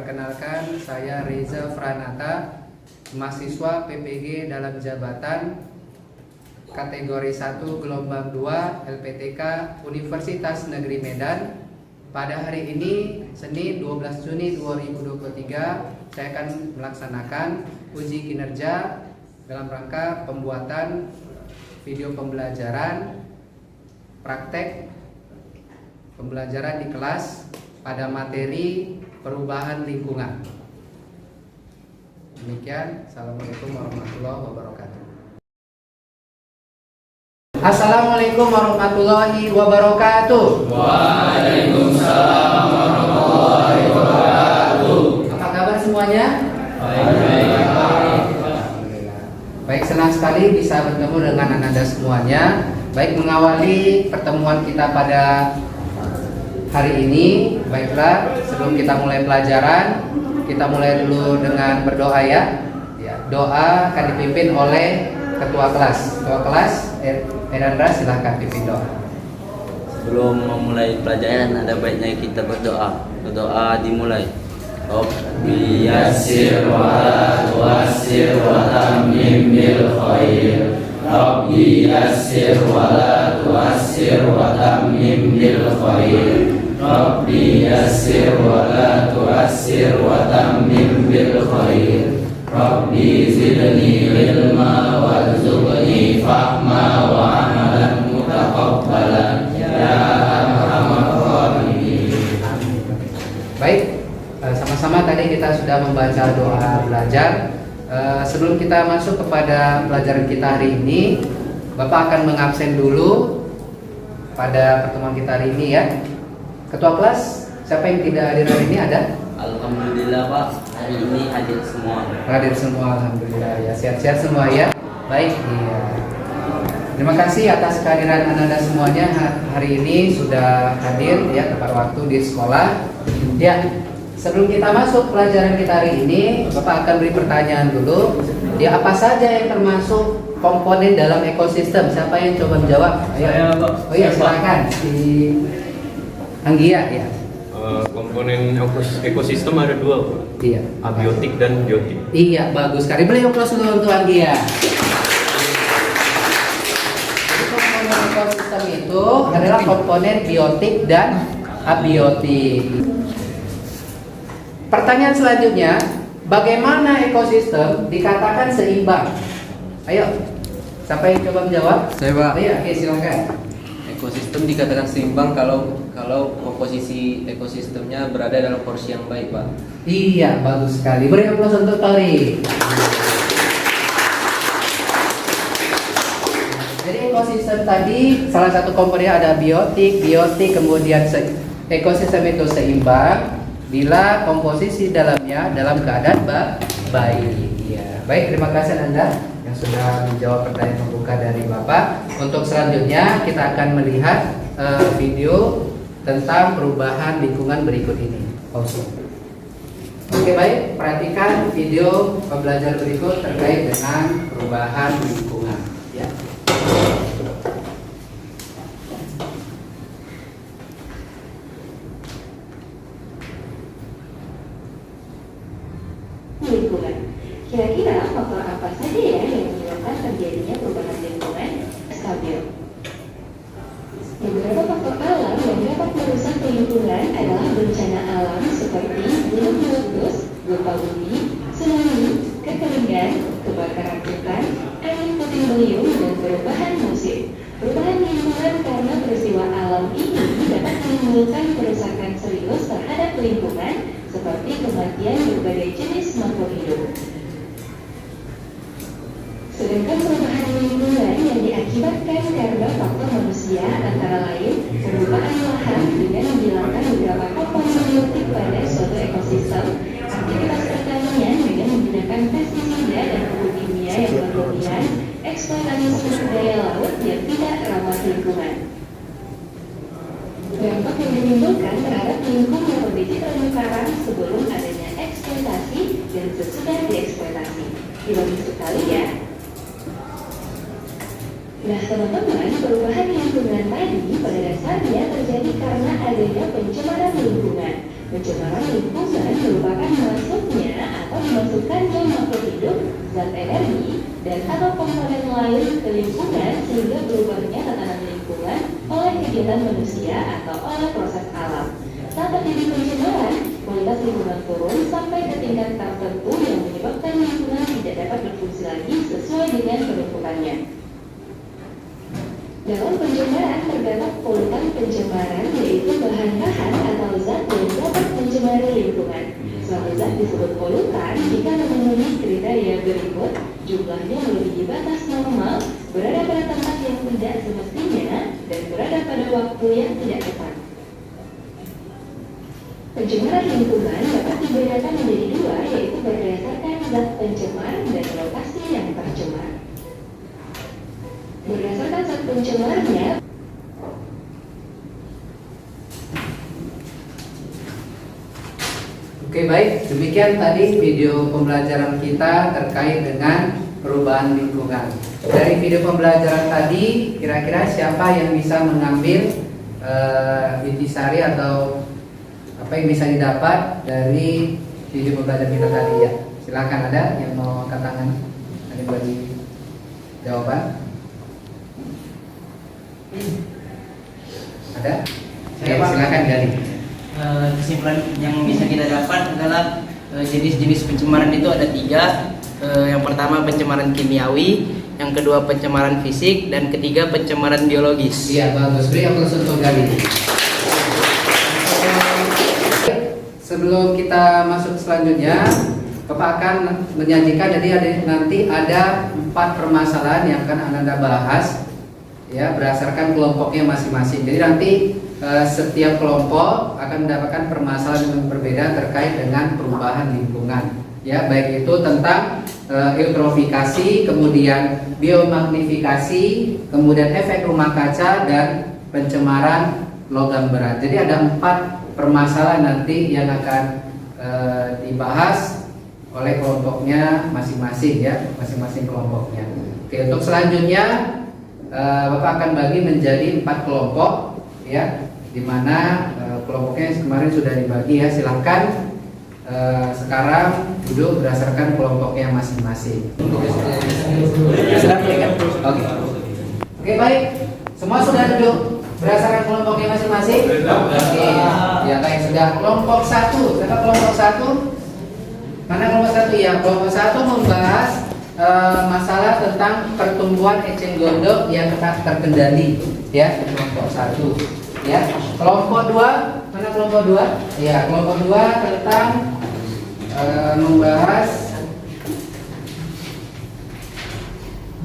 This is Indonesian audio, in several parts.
Perkenalkan, saya Reza Franata, mahasiswa PPG dalam jabatan kategori 1 gelombang 2 LPTK Universitas Negeri Medan. Pada hari ini, Senin 12 Juni 2023, saya akan melaksanakan uji kinerja dalam rangka pembuatan video pembelajaran praktek pembelajaran di kelas pada materi perubahan lingkungan. Demikian, Assalamualaikum warahmatullahi wabarakatuh. Assalamualaikum warahmatullahi wabarakatuh. Waalaikumsalam warahmatullahi wabarakatuh. Apa kabar semuanya? Baik. Alhamdulillah. Baik, senang sekali bisa bertemu dengan Anda semuanya. Baik, mengawali pertemuan kita pada hari ini, baiklah, sebelum kita mulai pelajaran, kita mulai dulu dengan berdoa ya. Doa akan dipimpin oleh Ketua Kelas. Ketua Kelas, Erandra, silahkan pimpin doa. Sebelum memulai pelajaran, ada baiknya kita berdoa. Berdoa dimulai. Rabbi yassir wa la tu'assir wa tammim bil khair. Rabbi yassir wa la tu'assir wa tammim bil khair. Rabbi yassir wa la tu'assir wa tammim bil khair. Rabbi zidni ilma warzuqni fahma wa amalan mutaqabbalan ya arhamar rahimin. Baik, sama-sama tadi kita sudah membaca doa belajar. Sebelum kita masuk kepada pelajaran kita hari ini, Bapak akan mengabsen dulu pada pertemuan kita hari ini ya. Ketua kelas, siapa yang tidak hadir hari ini ada? Alhamdulillah Pak, hari ini hadir semua. Hadir semua, alhamdulillah ya. Sehat-sehat semua ya. Baik, iya. Terima kasih atas kehadiran Anda semuanya hari ini sudah hadir ya tepat waktu di sekolah. Ya, sebelum kita masuk pelajaran kita hari ini, Bapak akan beri pertanyaan dulu. Ya, apa saja yang termasuk komponen dalam ekosistem? Siapa yang coba menjawab? Ayo. Saya, Pak. Oh iya, Saya, Pak. silakan. Si Anggia ya. Komponen ekosistem ada dua, Pak. Iya. Abiotik dan biotik. Iya, bagus sekali. Beri aplaus dulu untuk Anggia. Jadi komponen ekosistem itu adalah komponen biotik dan abiotik. Pertanyaan selanjutnya, bagaimana ekosistem dikatakan seimbang? Ayo, siapa yang coba menjawab? Saya, Pak. Iya, oke, silakan. Ekosistem dikatakan seimbang kalau komposisi ekosistemnya berada dalam porsi yang baik, Pak. Iya, bagus sekali. Beri aplaus untuk Tori. Jadi ekosistem tadi salah satu komponennya ada biotik, kemudian ekosistem itu seimbang bila komposisi dalamnya dalam keadaan baik. Iya. Baik, terima kasih Anda yang sudah menjawab pertanyaan pembuka dari Bapak. Untuk selanjutnya kita akan melihat video tentang perubahan lingkungan berikut ini. Pause. Oke, baik, perhatikan video pembelajaran berikut terkait dengan perubahan lingkungan. Ya. Lingkungan. Kira-kira faktor apa saja ya yang menyebabkan terjadinya perubahan lingkungan stabil? Beberapa faktor alam yang dapat merusak lingkungan adalah bencana alam seperti gunung meletus, gempa bumi, tsunami, kekeringan, kebakaran hutan, angin puting beliung, dan perubahan musim. Perubahan lingkungan karena peristiwa alam ini dapat menimbulkan kerusakan serius terhadap lingkungan seperti kematian berbagai jenis makhluk hidup. Sedangkan perubahan lingkungan yang diakibatkan karena faktor manusia antara lain perubahan lahan dengan menghilangkan beberapa komponen biotik pada suatu ekosistem, aktivitas pertanian dengan menggunakan pestisida dan pupuk kimia yang berlebihan, eksploitasi sumber daya laut yang tidak ramah lingkungan. Dampak yang ditimbulkan terhadap lingkungan kondisi terumbu karang sebelum adanya eksploitasi dan sesudah dieksploitasi. Ironis sekali ya. Nah teman-teman, perubahan lingkungan tadi pada dasarnya terjadi karena adanya pencemaran lingkungan. Pencemaran lingkungan merupakan masuknya atau dimasukkannya makhluk hidup, zat energi, dan atau komponen lain ke lingkungan sehingga berubahnya tatanan lingkungan oleh kegiatan manusia atau oleh proses alam. Saat terjadi pencemaran, kualitas lingkungan turun sampai ke tingkat tertentu yang menyebabkan lingkungan tidak dapat berfungsi lagi sesuai dengan peruntukannya. Dalam pencemaran terdapat polutan pencemaran, yaitu bahan-bahan atau zat yang dapat mencemari lingkungan. Suatu zat disebut polutan jika memenuhi kriteria berikut: jumlahnya melebihi batas normal, berada pada tempat yang tidak semestinya, dan berada pada waktu yang tidak tepat. Pencemaran lingkungan dapat dibedakan menjadi dua, yaitu berdasarkan zat pencemar dan lokasi yang tercemar. Berdasarkan zat pencemarnya, Oke, baik, demikian tadi video pembelajaran kita terkait dengan perubahan lingkungan. Dari video pembelajaran tadi, kira-kira siapa yang bisa mengambil intisari atau apa yang bisa didapat dari video pembelajaran kita tadi ya? Silakan, ada yang mau angkat tangan, ada yang bagi jawaban? Ada? Silakan Gali. Kesimpulan yang bisa kita dapat adalah jenis-jenis pencemaran itu ada 3. Yang pertama pencemaran kimiawi, yang kedua pencemaran fisik, dan ketiga pencemaran biologis. Iya, bagus. Beri aplaus untuk Gali. Sebelum kita masuk selanjutnya, Bapak akan menyajikan, jadi nanti ada 4 permasalahan yang akan Anda bahas ya, berdasarkan kelompoknya masing-masing. Jadi nanti setiap kelompok akan mendapatkan permasalahan yang berbeda terkait dengan perubahan lingkungan ya, baik itu tentang eutrofikasi, kemudian biomagnifikasi, kemudian efek rumah kaca, dan pencemaran logam berat. Jadi ada 4 permasalahan nanti yang akan dibahas oleh kelompoknya masing-masing ya, masing-masing kelompoknya. Oke, untuk selanjutnya Bapak akan bagi menjadi 4 kelompok ya, dimana kelompoknya kemarin sudah dibagi ya. Silahkan sekarang duduk berdasarkan kelompoknya masing-masing. Oke, baik, semua sudah duduk berdasarkan kelompoknya masing-masing. Oke, ya baik, sudah. Kelompok 1, siapa kelompok 1? Mana kelompok 1 ya? Kelompok 1 membahas masalah tentang pertumbuhan eceng gondok yang terkendali ya, kelompok 1 ya. Kelompok 2, mana kelompok 2? Ya, kelompok 2 tentang membahas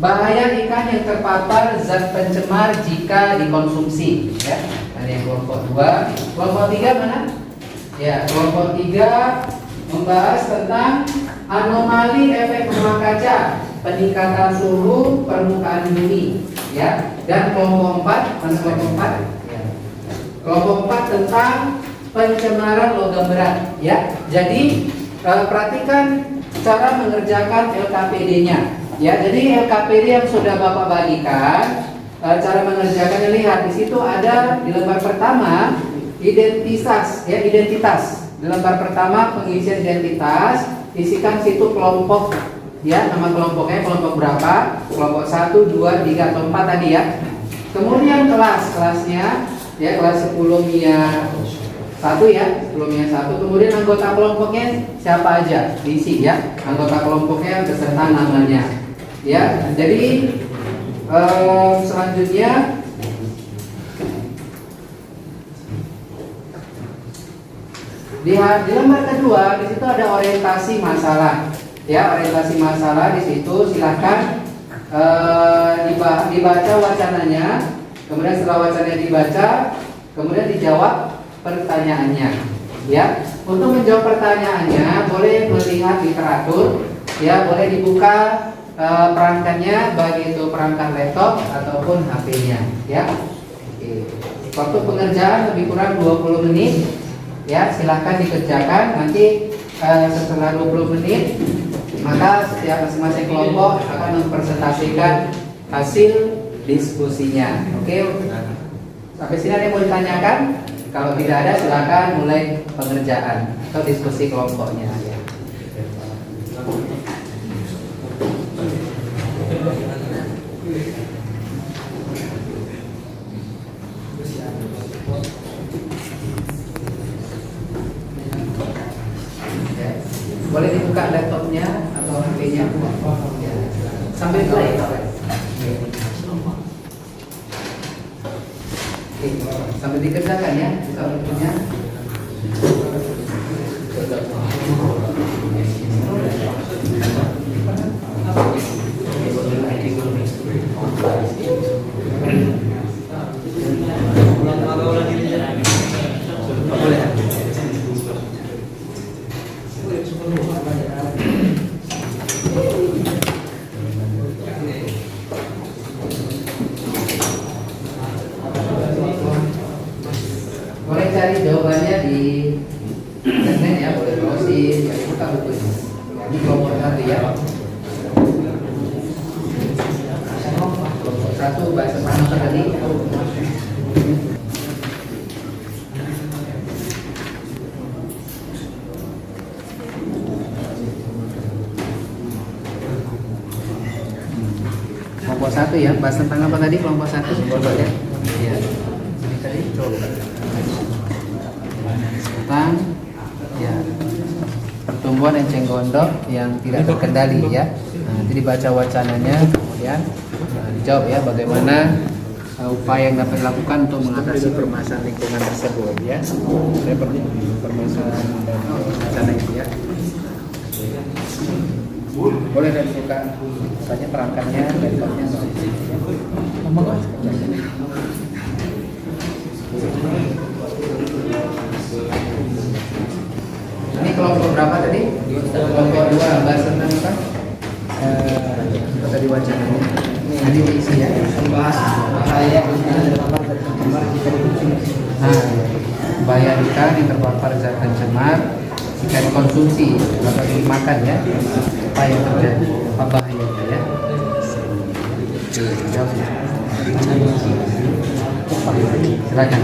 bahaya ikan yang terpapar zat pencemar jika dikonsumsi ya. Ada yang kelompok 2. Kelompok 3 mana? Ya, kelompok 3 membahas tentang anomali efek rumah kaca, peningkatan suhu permukaan bumi ya. Dan kelompok 4, mana kelompok 4? Ya. Kelompok 4 tentang pencemaran logam berat ya. Jadi perhatikan cara mengerjakan LKPD-nya ya. Jadi LKPD yang sudah Bapak bagikan, cara mengerjakannya, lihat di situ ada di lembar pertama identitas ya, identitas. Di lembar pertama pengisian identitas, isikan situ kelompok ya, nama kelompoknya, kelompok berapa, kelompok 1, 2, 3, atau 4 tadi ya. Kemudian kelasnya ya, kelas 10 MIA 1 ya, 10 MIA 1. Kemudian anggota kelompoknya siapa aja, diisi ya, anggota kelompoknya beserta namanya ya. Jadi selanjutnya di lembar kedua di situ ada orientasi masalah ya. Orientasi masalah di situ silahkan dibaca wacananya, kemudian setelah wacananya dibaca, kemudian dijawab pertanyaannya ya. Untuk menjawab pertanyaannya boleh melihat literatur ya, boleh dibuka perangkatnya, baik itu perangkat laptop ataupun HP-nya ya. Oke. Waktu pengerjaan lebih kurang 20 menit ya, silahkan dikerjakan. Nanti setelah 20 menit maka setiap masing-masing kelompok akan mempresentasikan hasil diskusinya. Oke, sampai sini ada yang mau ditanyakan? Kalau tidak ada silakan mulai pengerjaan atau diskusi kelompoknya ya. Ya. Boleh dibuka laptopnya atau HP-nya ya. Sambil play. Oke, sambil dikerjakan ya, buka bukunya. Boleh cari jawabannya di internet ya, boleh browsing, cari buka bukunya. Ini kelompok 1 ya. Kelompok 1 bahasa mana tadi? Kelompok 1 ya, bahas tentang apa tadi kelompok 1? Kelompok ya. Iya. Ini tadi coba. Tentang ya pertumbuhan enceng gondok yang tidak terkendali ya. Nah, nanti dibaca wacananya, kemudian dijawab ya bagaimana upaya yang dapat dilakukan untuk mengatasi permasalahan lingkungan tersebut ya. Saya permasalahan dan wacana itu ya. Boleh dibuka saja perangkatnya, laptopnya. Ini kelompok berapa tadi? Kelompok 2 bahas tentang apa? Tadi wacananya. Nanti diisi ya. Bahas bahaya ikan yang terpapar zat pencemar jika dikonsumsi. Nah, bahaya ikan yang terpapar zat pencemar jika dikonsumsi atau dimakan ya. Apa yang terjadi? Apa bahayanya ya? Silakan.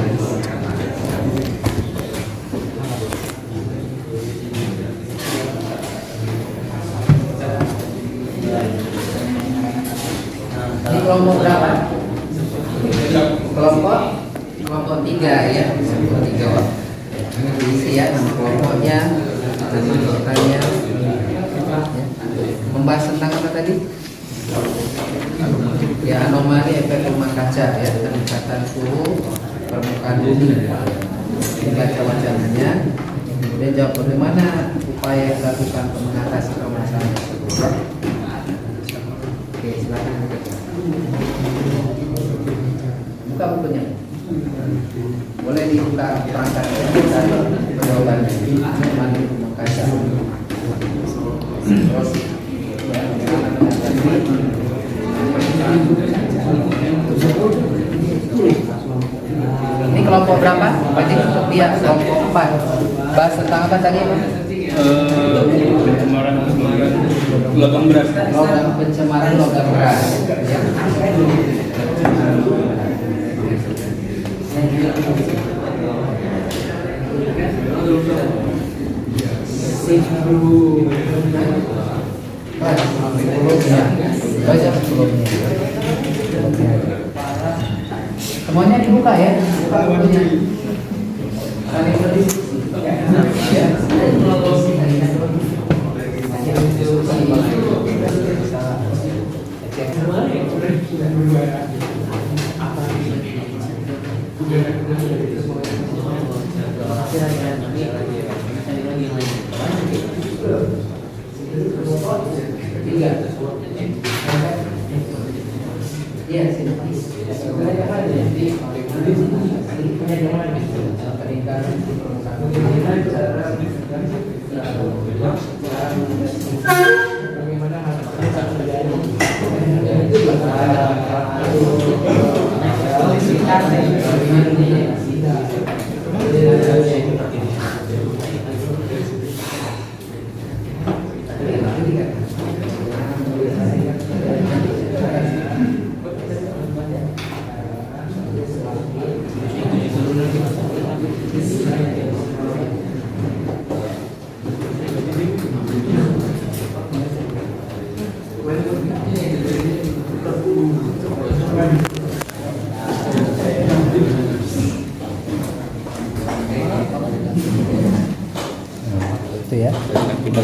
Ini kelompok berapa? Kelompok 3 ya. Kelompok 3. Ini diisi ya nama kelompoknya, nanti ceritanya. Ya. Membahas tentang apa tadi? Ya, anomali efek rumah kaca ya, peningkatan suhu permukaan bumi. Dibaca wacananya, kemudian jawab bagaimana upaya yang dilakukan untuk mengatasi permasalahan tersebut. Oke, silakan. Buka bukunya. Boleh dibuka perangkatnya dan jawabannya. Anomali rumah kaca. Terus ini kelompok berapa? Berarti untuk dia kelompok 4. Bahas tentang apa tadi? Pencemaran logam berat. Pencemaran logam berat. Ya. Baca sebelumnya. Semuanya dibuka ya. Buka bukunya. Saling berdiskusi. Ya. Iya, sini.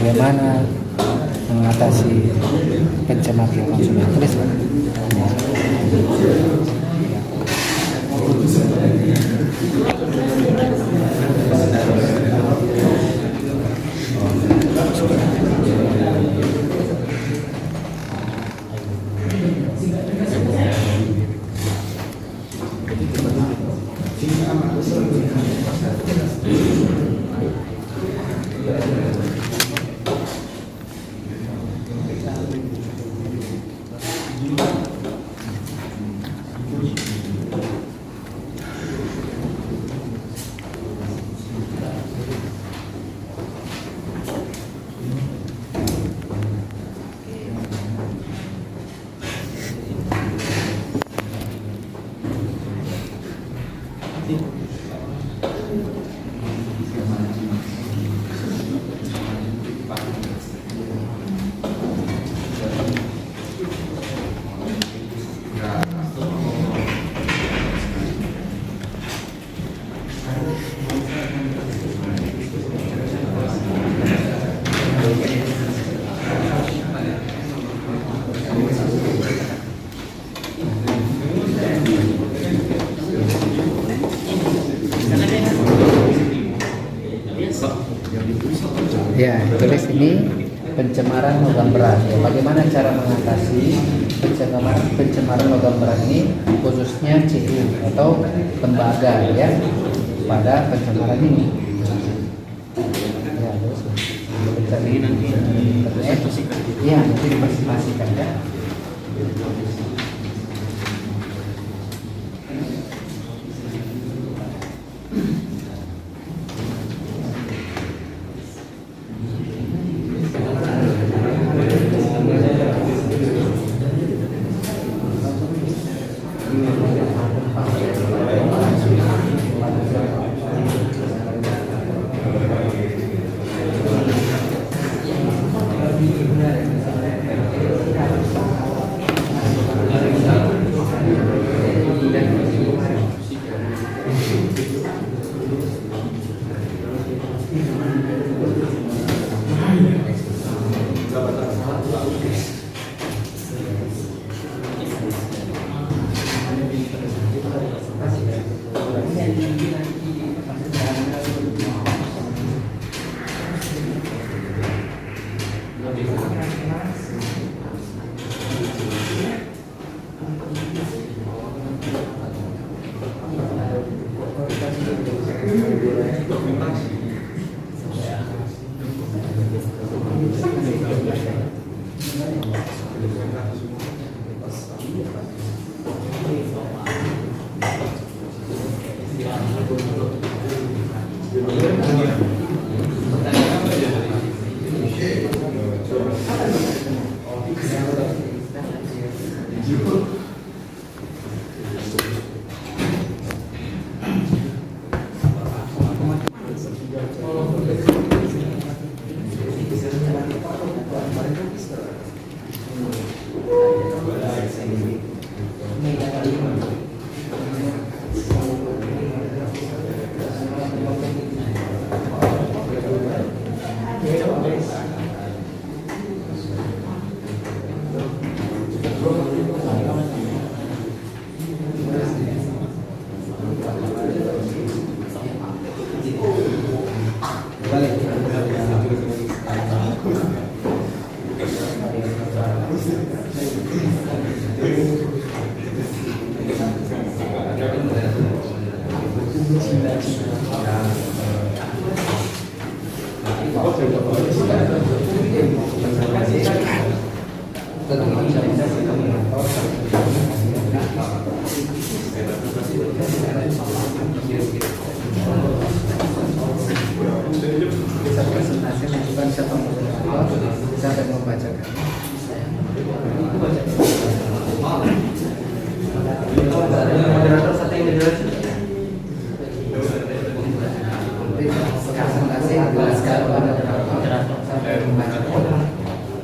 bagaimana mengatasi pencemaran konsumen. Tulis Pak. Ya, tulis ini pencemaran logam berat. Ya, bagaimana cara mengatasi pencemaran logam berat ini, khususnya CU atau tembaga ya pada pencemaran ini. Ya, terus ini nanti ya nanti dipresentasikan ya. Bisa presentasi menunjukkan siapa moderator, bisa ada membacakan. Moderator satu yang menjelaskan. Presentasi dijelaskan pada moderator sampai membacakan.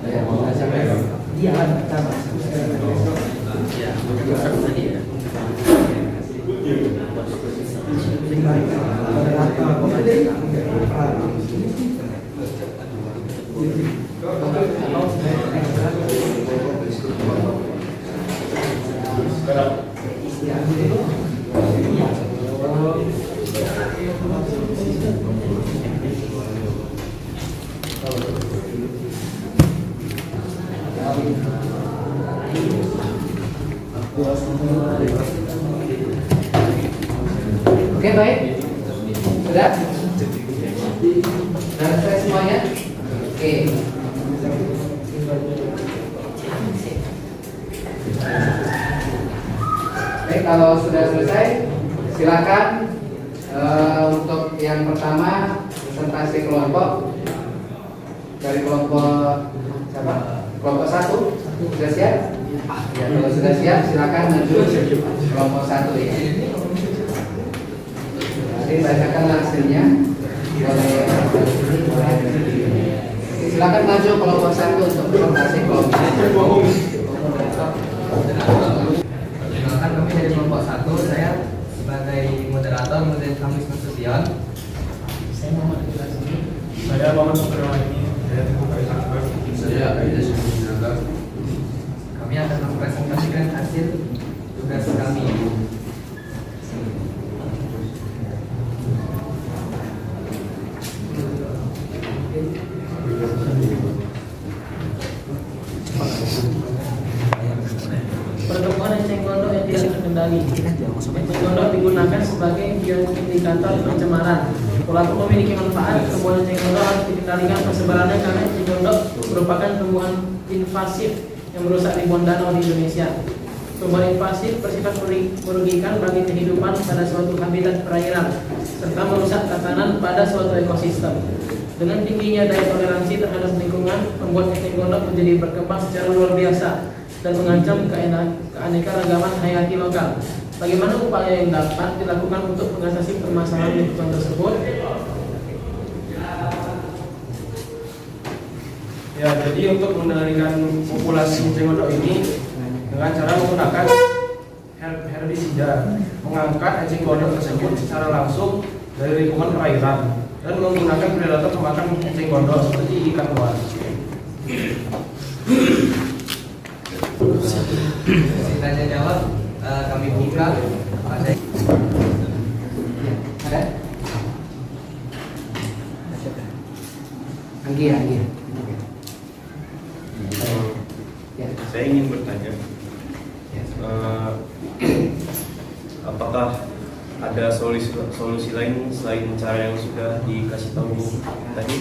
Ya, sampai dia pertama. Oke, baik. Sudah? Sudah selesai semuanya? Oke. Baik, kalau sudah selesai, silakan untuk yang pertama presentasi kelompok dari kelompok siapa? Kelompok 1 sudah siap? Ya, kalau sudah siap silakan maju kelompok 1 ya. Nanti bacakan hasilnya oleh silakan maju kelompok 1 untuk presentasi kelompok. Perkenalkan, kami dari kelompok 1, saya sebagai moderator kemudian kami Nasution. Saya Muhammad Ibrahim. Saya Muhammad Ibrahim. Saya Teguh Kaisar. Saya Aida Suminata. Kami akan mempresentasikan hasil tugas kami. Pertemuan eceng gondok yang tidak terkendali. Eceng gondok digunakan sebagai indikator pencemaran. Walaupun memiliki manfaat, tumbuhan eceng gondok harus dikendalikan persebarannya karena eceng gondok merupakan tumbuhan invasif yang merusak ribuan danau di Indonesia. Tumbuhan invasif bersifat merugikan bagi kehidupan pada suatu habitat perairan serta merusak tatanan pada suatu ekosistem. Dengan tingginya daya toleransi terhadap lingkungan, membuat eceng gondok menjadi berkembang secara luar biasa dan mengancam keanekaragaman hayati lokal. Bagaimana upaya yang dapat dilakukan untuk mengatasi permasalahan lingkungan tersebut? Ya, jadi untuk mengendalikan populasi eceng gondok ini dengan cara menggunakan herbisida, mengangkat eceng gondok tersebut secara langsung dari lingkungan perairan dan menggunakan predator pemakan eceng gondok seperti ikan luar. Tanya jawab kami buka pada Ada? Anggi. Ya. Saya ingin bertanya, apakah ada solusi lain selain cara yang sudah dikasih tahu tadi?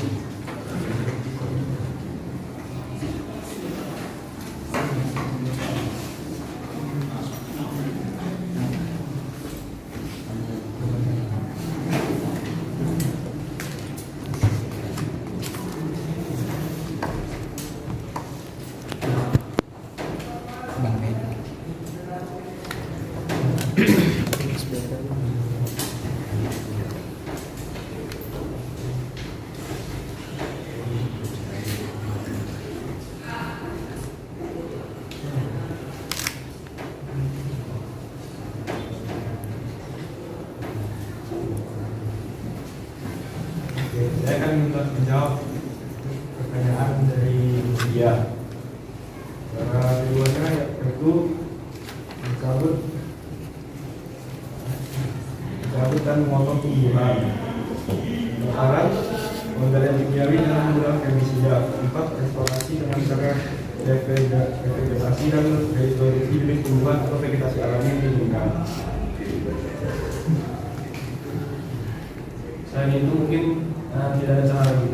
Saya akan menjawab pertanyaan dari dia. Cara keduanya yaitu mencabut dan memotong tumbuhan. Kebakaran, pengendalian kimiawi dengan menggunakan herbisida. 4. Restorasi dengan cara revegetasi dan reintroduksi jenis tumbuhan atau vegetasi alami yang diinginkan. Selain itu mungkin tidak ada cara lagi.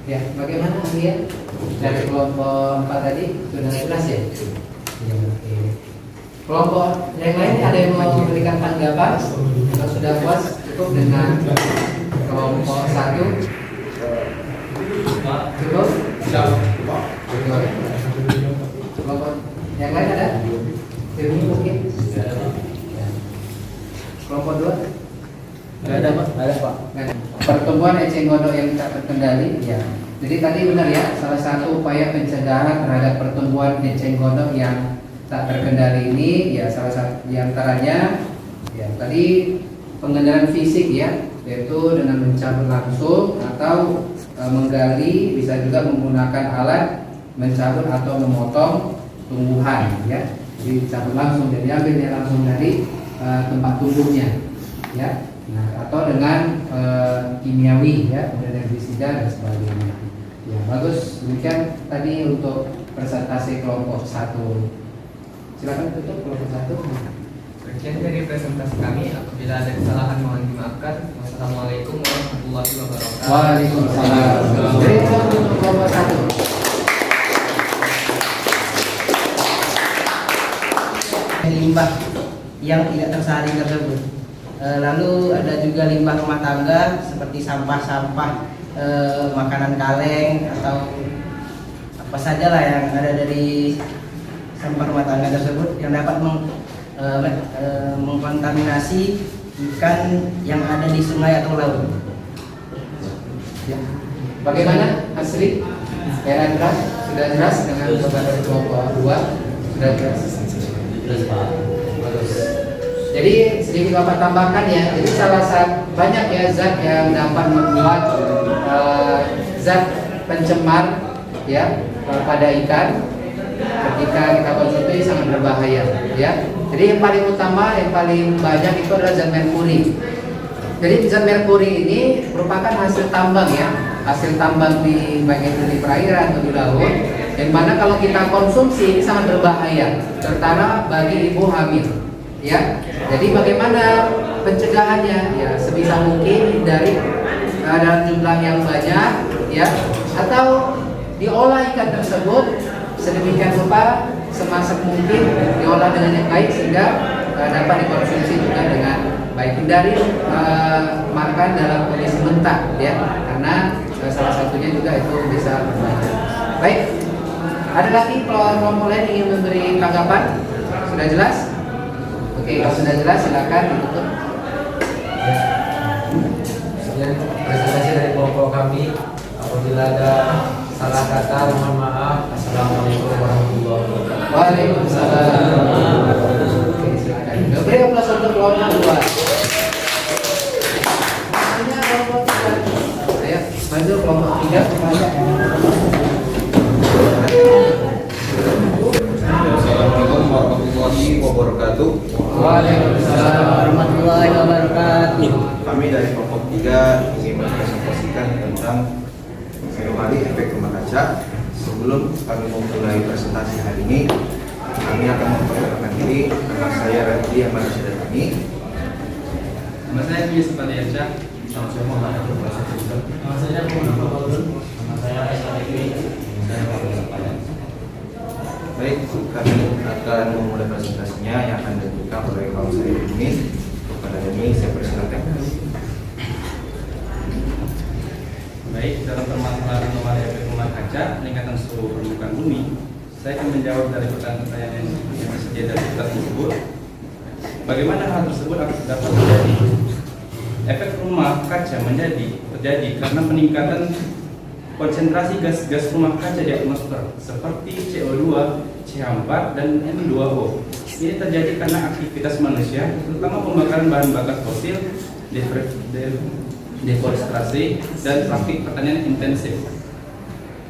Ya, bagaimana Anggi? Dari kelompok 4 tadi sudah jelas ya? Ya, oke. Kelompok yang lain ada yang mau memberikan tanggapan? Kalau sudah puas cukup dengan kelompok 1? Cukup? Kelompok yang lain ada? Ini mungkin? Kelompok 2? Nggak ada Pak. Ada Pak. Pertumbuhan eceng gondok yang tak terkendali, ya. Jadi tadi benar ya, salah satu upaya pencegahan terhadap pertumbuhan eceng gondok yang tak terkendali ini, ya salah satu diantaranya, ya tadi pengendalian fisik ya, yaitu dengan mencabut langsung atau menggali, bisa juga menggunakan alat mencabut atau memotong tumbuhan ya, dicabut langsung dan diambilnya langsung dari tempat tumbuhnya ya. Nah, atau dengan kimiawi ya, kemudian herbisida dan sebagainya. Ya, bagus. Demikian tadi untuk presentasi kelompok 1. Silakan tutup kelompok 1. Sekian dari presentasi kami. Apabila ada kesalahan mohon dimaafkan. Wassalamualaikum warahmatullahi wabarakatuh. Waalaikumsalam. Jadi untuk kelompok 1. Limbah yang tidak tersaring tersebut. Lalu ada juga limbah rumah tangga seperti sampah-sampah makanan kaleng atau apa saja lah yang ada dari sampah rumah tangga tersebut yang dapat mengkontaminasi ikan yang ada di sungai atau laut. Ya. Bagaimana Asri? Era jelas? Sudah jelas dengan beberapa kelompok 2? Sudah jelas? Bagus. Jadi sedikit Bapak tambahkan ya. Jadi salah satu banyak ya zat yang dapat membuat zat pencemar ya pada ikan ketika kita konsumsi sangat berbahaya ya. Jadi yang paling utama, yang paling banyak itu adalah zat merkuri. Jadi zat merkuri ini merupakan hasil tambang ya, hasil tambang di baik itu di perairan atau di laut. Yang mana kalau kita konsumsi ini sangat berbahaya, terutama bagi ibu hamil. Ya, jadi bagaimana pencegahannya? Ya, sebisa mungkin hindari dalam jumlah yang banyak, ya, atau diolah ikan tersebut sedemikian rupa semasak mungkin diolah dengan yang baik sehingga dapat dikonsumsi juga dengan baik. Hindari makan dalam kondisi mentah, ya, karena salah satunya juga itu bisa berbahaya. Baik, ada lagi kelompok lain ingin memberi tanggapan? Sudah jelas? Oke, kalau sudah jelas silakan ditutup. Sekian presentasi dari kelompok kami. Apabila ada salah kata mohon maaf. Assalamualaikum warahmatullahi wabarakatuh. Waalaikumsalam. Oke, silakan. Beri aplaus untuk kelompok 2. Selanjutnya kelompok 3. Ayo, maju kelompok 3. Assalamualaikum warahmatullahi wabarakatuh. Waalaikumsalam warahmatullahi wabarakatuh. Kami dari kelompok 3 ingin mempresentasikan tentang fenomena efek rumah kaca. Sebelum kami memulai presentasi hari ini, kami akan memperkenalkan diri. Nama saya Radhi Ahmad Syedani. Nama saya Bias Padiaca. Nama saya Muhammad Abdul Basit. Nama saya Muhammad Abdul. Nama saya Aisyah Ekri. Saya Muhammad Padang. Baik, kami akan memulai presentasinya yang akan dilakukan oleh kawan saya ini. Kepada ini saya persilakan. Baik, dalam permasalahan anomali efek rumah kaca peningkatan suhu permukaan bumi, saya akan menjawab dari pertanyaan yang tersedia dari kita tersebut. Bagaimana hal tersebut dapat terjadi? Efek rumah kaca terjadi karena peningkatan konsentrasi gas-gas rumah kaca di atmosfer seperti CO2, CH4, dan N2O. Ini terjadi karena aktivitas manusia, terutama pembakaran bahan bakar fosil, deforestasi, dan praktik pertanian intensif.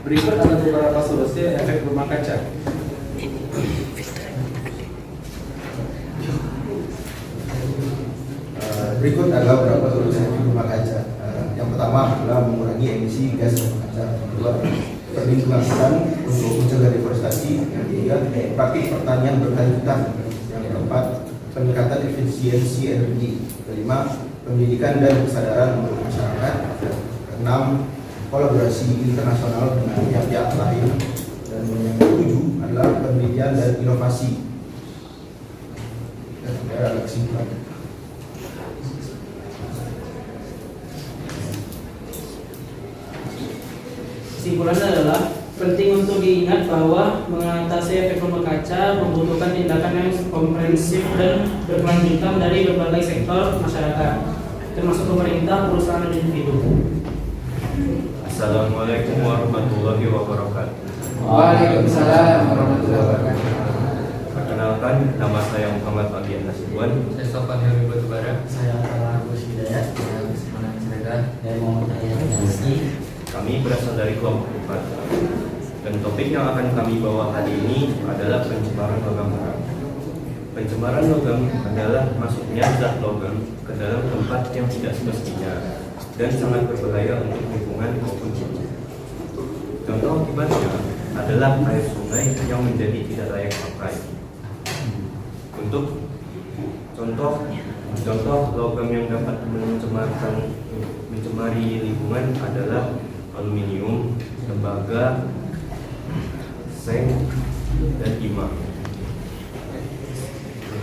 Berikut ada beberapa solusi efek rumah kaca. Berikut adalah beberapa solusi efek rumah kaca. Yang pertama adalah mengurangi emisi gas rumah kaca. Yang kedua, perlindungan untuk mencegah deforestasi. Yang ketiga, praktik pertanian berkelanjutan. Yang keempat, peningkatan efisiensi energi. Kelima, pendidikan dan kesadaran untuk masyarakat. Keenam, kolaborasi internasional dengan pihak-pihak lain. Dan yang ketujuh adalah penelitian dan inovasi. Dan ada kesimpulan. Kesimpulannya adalah penting untuk diingat bahwa mengatasi efek rumah kaca membutuhkan tindakan yang komprehensif dan berkelanjutan dari berbagai sektor masyarakat, termasuk pemerintah, perusahaan, dan individu. Assalamualaikum warahmatullahi wabarakatuh. Waalaikumsalam warahmatullahi wabarakatuh. Perkenalkan, nama saya Muhammad Fabian Nasibuan. Saya Sofan Helmi Batubara. Saya Agus Hidayat. Saya Semangat Cerdas. Saya Muhammad Ayat Yazki. Kami berasal dari kelompok 4. Dan topik yang akan kami bawa hari ini adalah pencemaran logam haram. Pencemaran logam adalah masuknya zat logam ke dalam tempat yang tidak semestinya dan sangat berbahaya untuk lingkungan maupun jiwa. Contoh akibatnya adalah air sungai yang menjadi tidak layak pakai. Untuk contoh logam yang dapat mencemari lingkungan adalah aluminium, tembaga, seng, dan timah.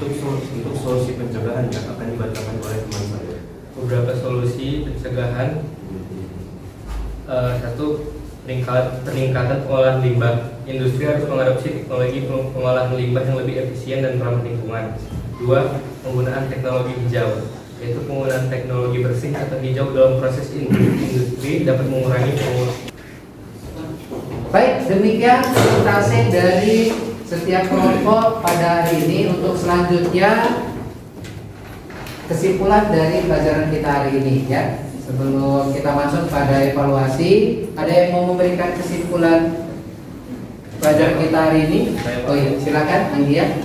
Untuk solusi pencegahannya akan dibacakan oleh teman saya. Beberapa solusi pencegahan. Satu, peningkatan pengolahan limbah. Industri harus mengadopsi teknologi pengolahan limbah yang lebih efisien dan ramah lingkungan. Dua, penggunaan teknologi hijau, yaitu penggunaan teknologi bersih atau hijau dalam proses industri dapat mengurangi penggunaan. Baik, demikian presentasi dari setiap kelompok pada hari ini. Untuk selanjutnya kesimpulan dari pelajaran kita hari ini ya. Sebelum kita masuk pada evaluasi, ada yang mau memberikan kesimpulan pelajaran kita hari ini? Oh iya, silakan Anggia.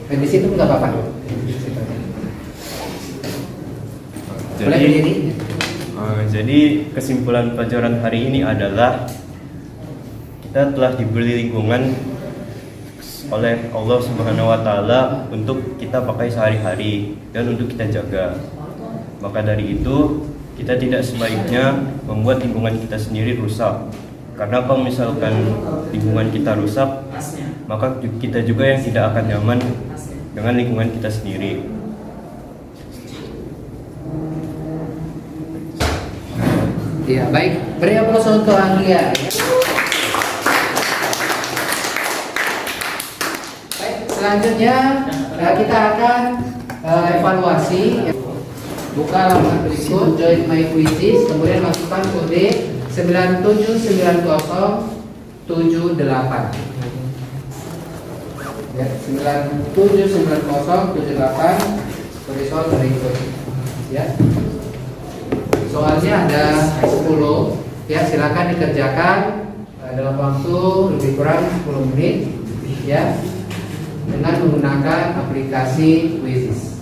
Di situ nggak apa-apa. Boleh berdiri. Jadi kesimpulan pelajaran hari ini adalah kita telah diberi lingkungan oleh Allah Subhanahu wa Ta'ala untuk kita pakai sehari-hari dan untuk kita jaga. Maka dari itu kita tidak sebaiknya membuat lingkungan kita sendiri rusak. Karena kalau misalkan lingkungan kita rusak, maka kita juga yang tidak akan nyaman dengan lingkungan kita sendiri. Ya, baik. Beri aplaus untuk Anggia. Baik, selanjutnya kita akan evaluasi. Buka halaman berikut, join my quizzes, kemudian masukkan kode 979078. Ya, 979078 kode soal berikut. Ya. Soalnya ada 10. Ya, silakan dikerjakan dalam waktu lebih kurang 10 menit ya, dengan menggunakan aplikasi Quizzes.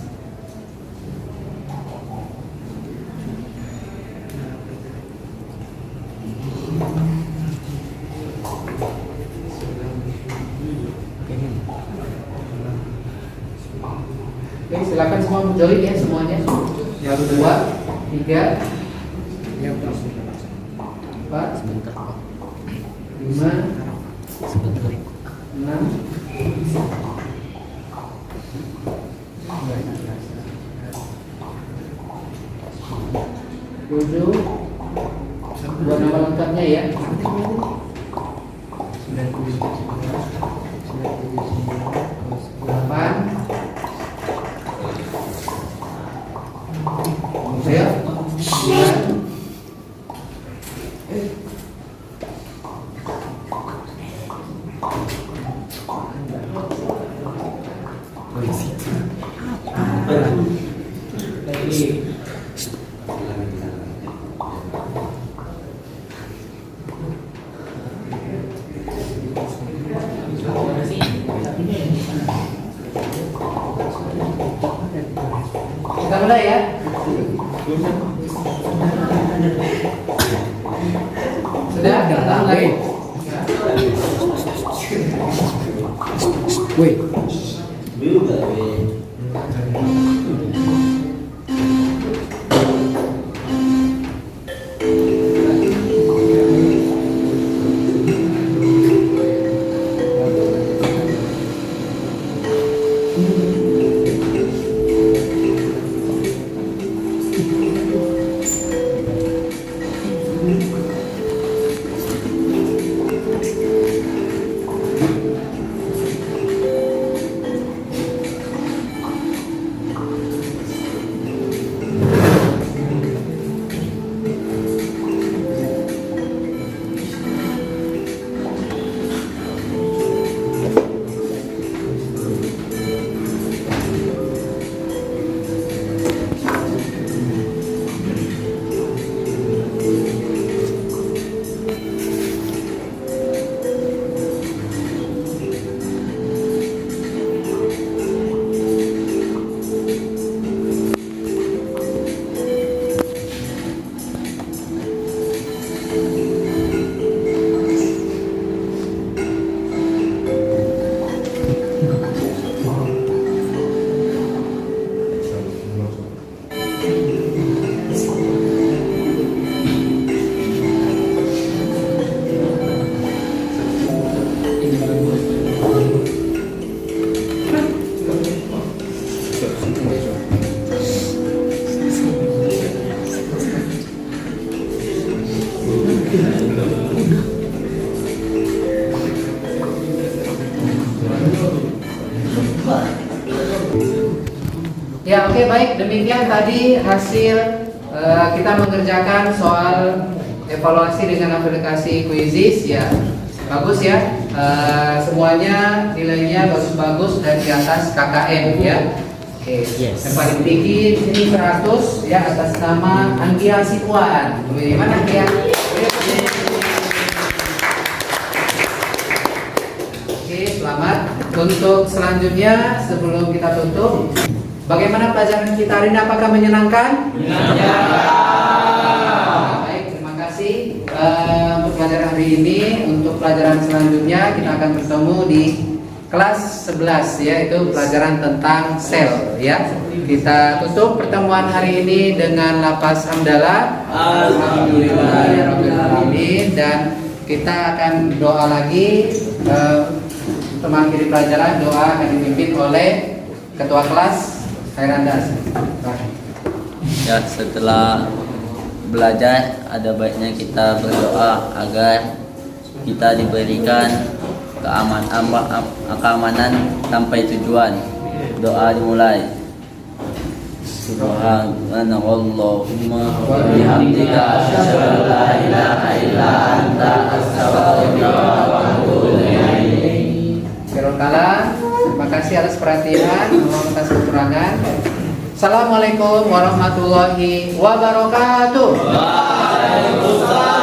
Oke, silakan semua join ya semuanya. 1, 2, 3, 4, 5, 6, 7, buat nama lengkapnya ya. 8, ya, 9, kita mulai ya. Sudah, kita mulai. Woi. Oke, baik, demikian tadi hasil kita mengerjakan soal evaluasi dengan aplikasi Quizizz ya. Bagus ya. Semuanya nilainya bagus-bagus dan di atas KKM ya. Oke. Yang paling tinggi ini 100 ya atas nama Anggia Sikuan. Gimana Anggia? Oke, selamat. Untuk selanjutnya sebelum kita tutup, bagaimana pelajaran kita hari ini? Apakah menyenangkan? Baik, terima kasih untuk pelajaran hari ini. Untuk pelajaran selanjutnya kita akan bertemu di kelas 11 yaitu pelajaran tentang sel ya. Kita tutup pertemuan hari ini dengan lafaz hamdalah. Alhamdulillahirabbil alamin, dan kita akan doa lagi untuk mengakhiri pelajaran. Doa akan dipimpin oleh ketua kelas Khairandas. Ya, setelah belajar ada baiknya kita berdoa agar kita diberikan keamanan sampai tujuan. Doa dimulai. Subhanallahumma wa bihamdika asyhadu an la ilaha illa anta astaghfiruka wa atubu ilaik. Terima kasih atas perhatian, mohon atas kekurangan. Assalamualaikum warahmatullahi wabarakatuh. Waalaikumsalam.